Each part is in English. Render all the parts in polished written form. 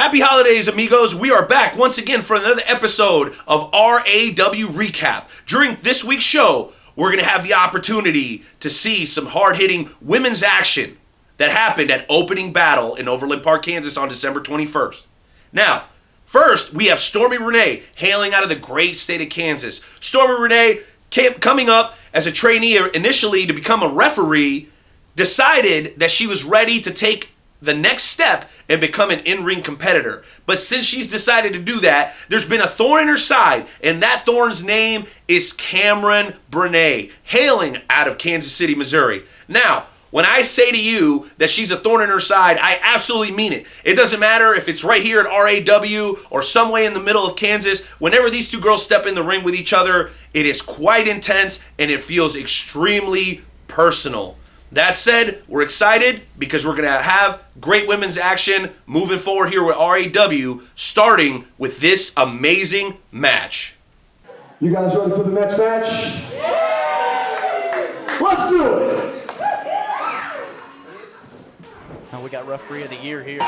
Happy holidays, amigos. We are back once again for another episode of R.A.W. Recap. During this week's show, we're going to have the opportunity to see some hard-hitting women's action that happened at opening battle in Overland Park, Kansas on December 21st. Now, first, we have Stormi Renee hailing out of the great state of Kansas. Stormi Renee coming up as a trainee initially to become a referee, decided that she was ready to take the next step and become an in-ring competitor. But since she's decided to do that, there's been a thorn in her side, and that thorn's name is Camron hailing out of Kansas City, Missouri. Now, when I say to you that she's a thorn in her side, I absolutely mean it. It doesn't matter if it's right here at R.A.W. or some way in the middle of Kansas. Whenever these two girls step in the ring with each other, it is quite intense and it feels extremely personal. That said, we're excited because we're going to have great women's action moving forward here with R.A.W., starting with this amazing match. You guys ready for the next match? Yeah! Let's do it! Now we got referee of the year here.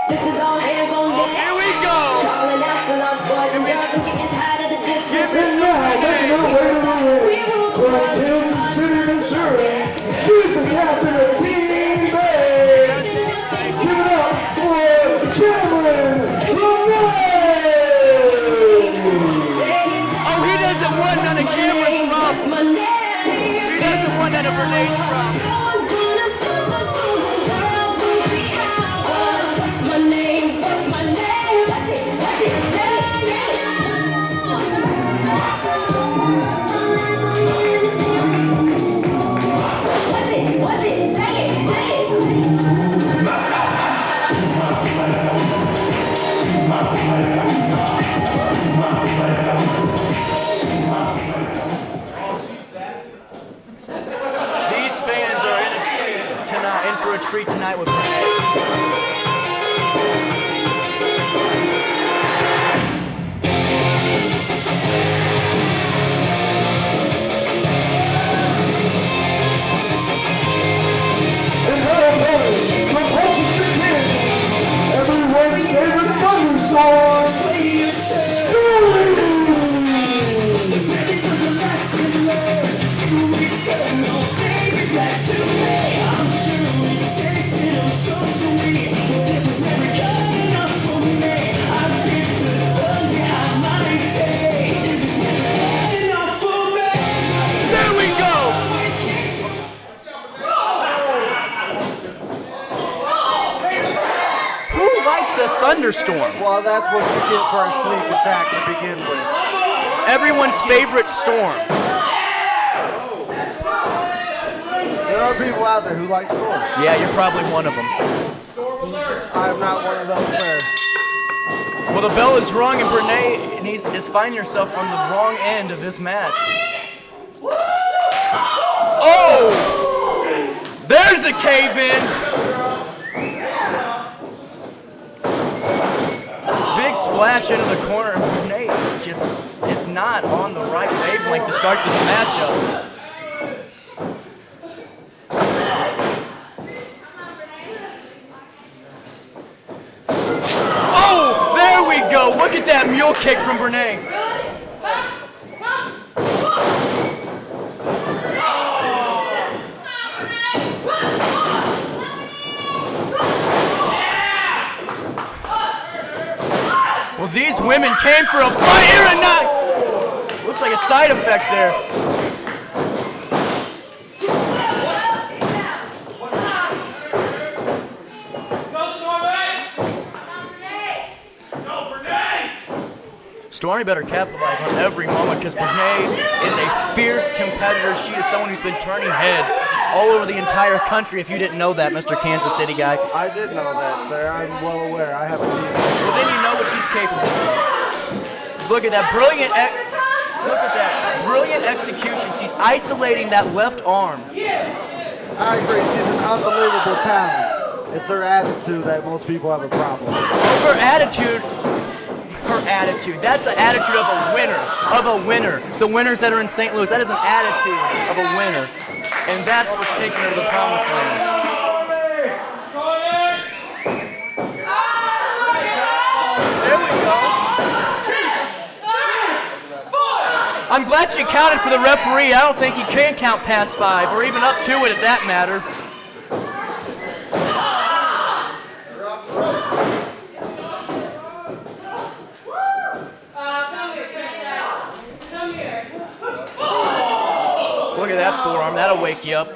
This is all hands on deck. Here we go! Calling out the lost boys and girls. I'm getting tired of the distance. And now, making her way to the ring, from Kansas City, Missouri, she's the captain of Team Bay. Give it up for Camron. Oh, he doesn't want none of Cameron's problem. He doesn't want none of Renee's problem. These fans are in for a treat tonight with Renee. Everyone's favorite thunderstorm, There we go! Who likes a thunderstorm? Well, that's what you get for a sneak attack to begin with. Everyone's favorite storm. There are people out there who like storms. Yeah, you're probably one of them. I am not one of those, sir. Well, the bell is rung, and Renee is finding herself on the wrong end of this match. Oh! There's a cave-in! Big splash into the corner, and Renee just is not on the right wavelength to start this matchup. Oh, there we go. Look at that mule kick from Renee. Well, these women came for a fight here and not. Looks like a side effect there. Stormi better capitalize on every moment because Renee is a fierce competitor. She is someone who's been turning heads all over the entire country. If you didn't know that, Mr. Kansas City guy. I did know that, sir. I'm well aware. I have a team. Well, then you know what she's capable of. Look at that brilliant execution. She's isolating that left arm. I agree. She's an unbelievable talent. It's her attitude that most people have a problem with. Her attitude. That's an attitude of a winner, The winners that are in St. Louis, that is an attitude of a winner. And that's what's taking her to the promised land. There we go. I'm glad she counted for the referee. I don't think he can count past 5 or even up to it at that matter. Look at that forearm. That'll wake you up.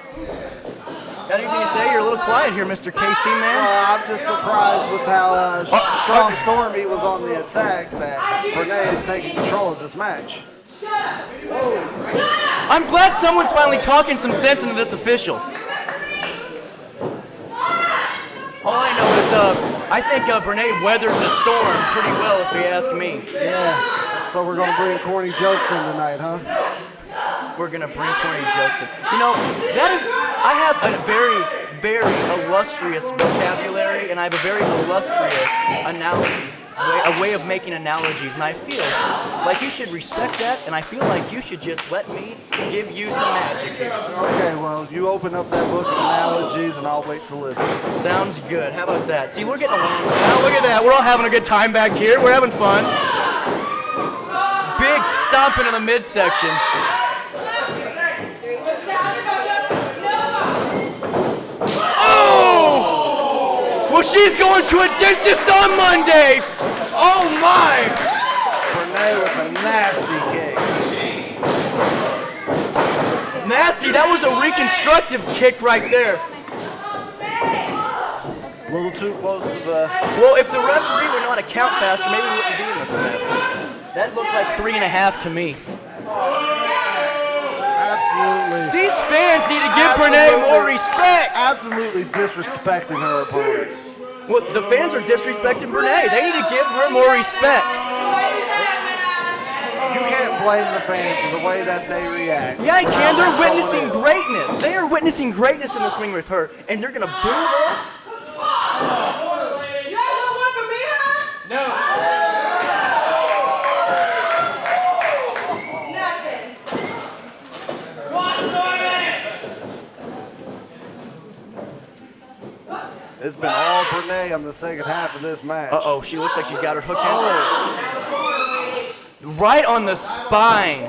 Got anything to say? You're a little quiet here, Mr. KC, man. I'm just surprised with how strong Stormi was on the attack that Renee is taking control of this match. I'm glad someone's finally talking some sense into this official. All I know is I think Renee weathered the storm pretty well, if you ask me. Yeah. So we're going to bring corny jokes in tonight, huh? We're going to bring corny jokes in. You know, I have a very, very illustrious vocabulary, and I have a very illustrious analogy, a way of making analogies, and I feel like you should respect that, and I feel like you should just let me give you some magic here. Okay, well, you open up that book of analogies, and I'll wait to listen. Sounds good. How about that? See, we're getting along. Now, look at that. We're all having a good time back here. We're having fun. Big stomping in the midsection. Well, she's going to a dentist on Monday. Oh, my. Renee with a nasty kick. Nasty. That was a reconstructive kick right there. A little too close to the... Well, if the referee were not to count faster, maybe we wouldn't be in this mess. That looked like 3.5 to me. Absolutely. These fans need to give Renee more respect. Absolutely disrespecting her opponent. Well, the fans are disrespecting Renee. They need to give her more respect. You can't blame the fans for the way that they react. Yeah, I can. They're witnessing greatness. They are witnessing greatness in this ring with her, and they're going to boo her? You guys don't want from me, huh? No. It's been all Renee on the second half of this match. Uh-oh, she looks like she's got her hooked in. Right on the spine.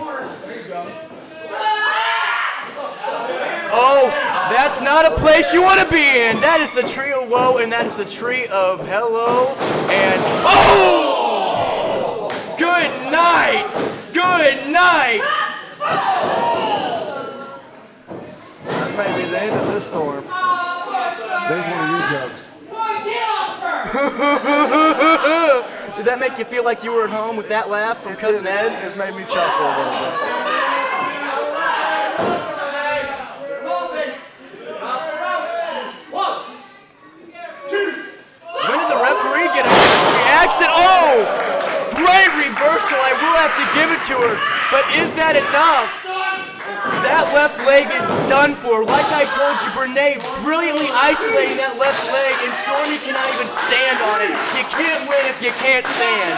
Oh, that's not a place you want to be in. That is the tree of woe, and that is the tree of hello. And oh! Good night! Good night! That may be the end of this storm. There's one of your jokes. Did that make you feel like you were at home with that laugh from Cousin Ed? It made me chuckle a little bit. When did the referee get a reaction? Oh! Great reversal. I will have to give it to her. But is that enough? That left leg is done for. Like I told you, Renee brilliantly isolating that left leg, and Stormi cannot even stand on it. You can't win if you can't stand.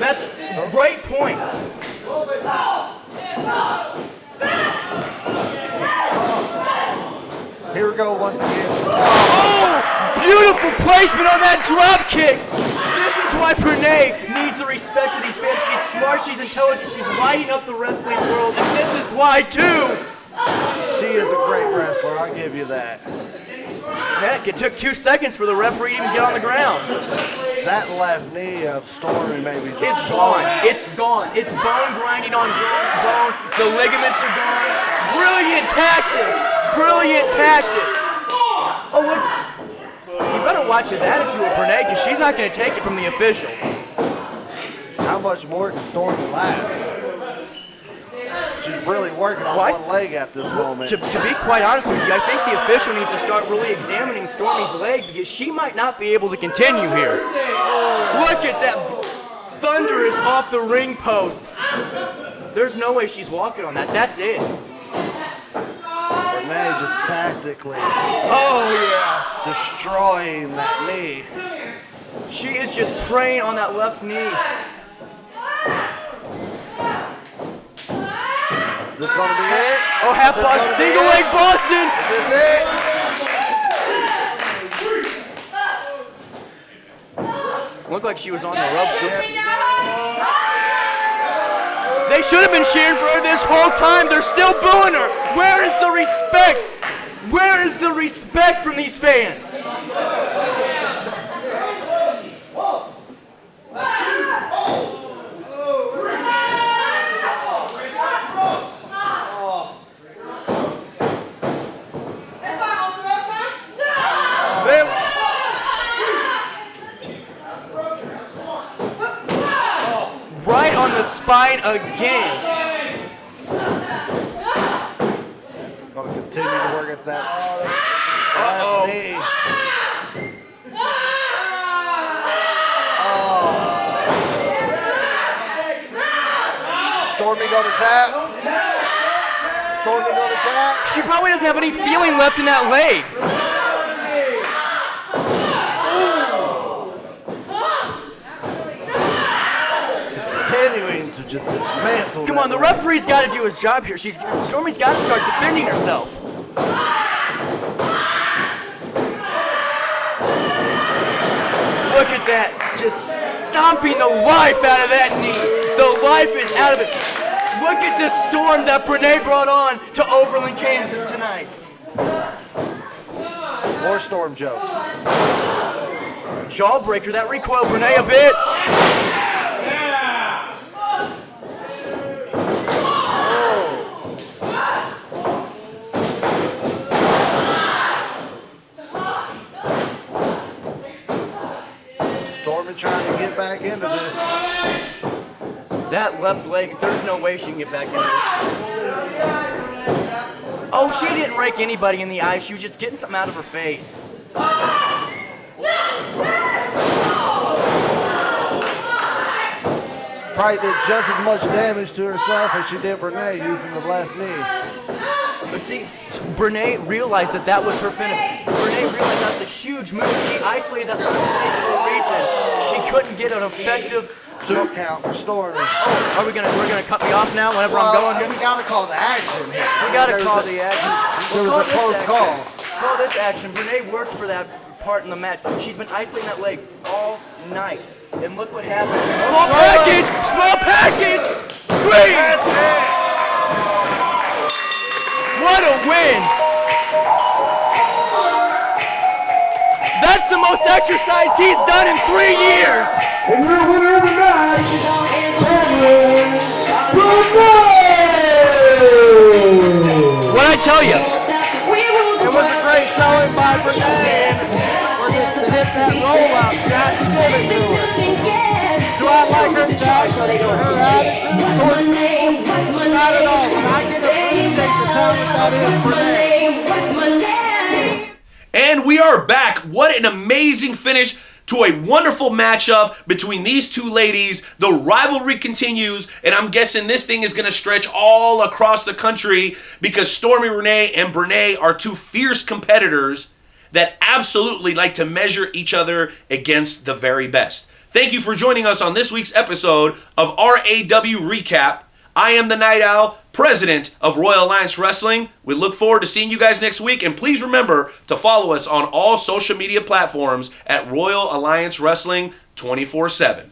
That's a great point. Here we go once again. Oh! Beautiful placement on that drop kick. This is why Renee needs the respect of these fans. She's smart, she's intelligent, she's lighting up the wrestling world, and this is why too. She is a great wrestler, I'll give you that. Heck, it took 2 seconds for the referee to even get on the ground. That left knee of Stormi maybe just... It's gone. It's gone. It's bone grinding on bone. The ligaments are gone. Brilliant tactics. Brilliant tactics. Oh, look. You better watch his attitude with Renee, because she's not going to take it from the official. How much more can Stormi last? She's really working on one leg at this moment. To be quite honest with you, I think the official needs to start really examining Stormi's leg, because she might not be able to continue here. Look at that thunderous off the ring post. There's no way she's walking on that. That's it. Renee just tactically destroying that knee. She is just praying on that left knee. Is this going to be it? Oh, half block, single leg Boston. Is this it? Looked like she was on the ropes. They should have been cheering for her this whole time. They're still booing her. Where is the respect? Where is the respect from these fans? Right on the spine again. Going to continue to work at that left knee. Stormi going to tap. Stormi going to tap. She probably doesn't have any feeling left in that leg. Continuing to just dismantle. Come on, the referee's got to do his job here. Stormi's got to start defending herself. Look at that, just stomping the life out of that knee. The life is out of it. Look at the storm that Renee brought on to Overland, Kansas tonight. More storm jokes. Jawbreaker, that recoiled Renee a bit. Stormi trying to get back into this. That left leg, there's no way she can get back into it. Oh, she didn't rake anybody in the eye. She was just getting something out of her face. Probably did just as much damage to herself as she did Renee using the left knee. But see, Renee realized that was her finish. Renee realized that's a huge move. She isolated that left leg for a reason. She couldn't get an effective 2 count for Stormi. Oh, we're gonna cut me off now whenever I'm going here? We gotta call the action here. We gotta call the action. There was a close call. Call this action. Renee worked for that part in the match. She's been isolating that leg all night. And look what happened. Small package! Small package! Green! That's it. What a win! That's the most exercise he's done in 3 years! And your winner of the match, Camron, Renee! What'd I tell you? It was a great showing by Renee. We're going to hit that rollout shot and give it to her. Do I like her tactics or her attitude? Not at all. But I can appreciate the talent that is Renee. And we are back. What an amazing finish to a wonderful matchup between these two ladies. The rivalry continues, and I'm guessing this thing is going to stretch all across the country because Stormi Renee and Renee are two fierce competitors that absolutely like to measure each other against the very best. Thank you for joining us on this week's episode of R.A.W. Recap. I am the Night Owl, president of Royal Alliance Wrestling. We look forward to seeing you guys next week, and please remember to follow us on all social media platforms at Royal Alliance Wrestling 24/7.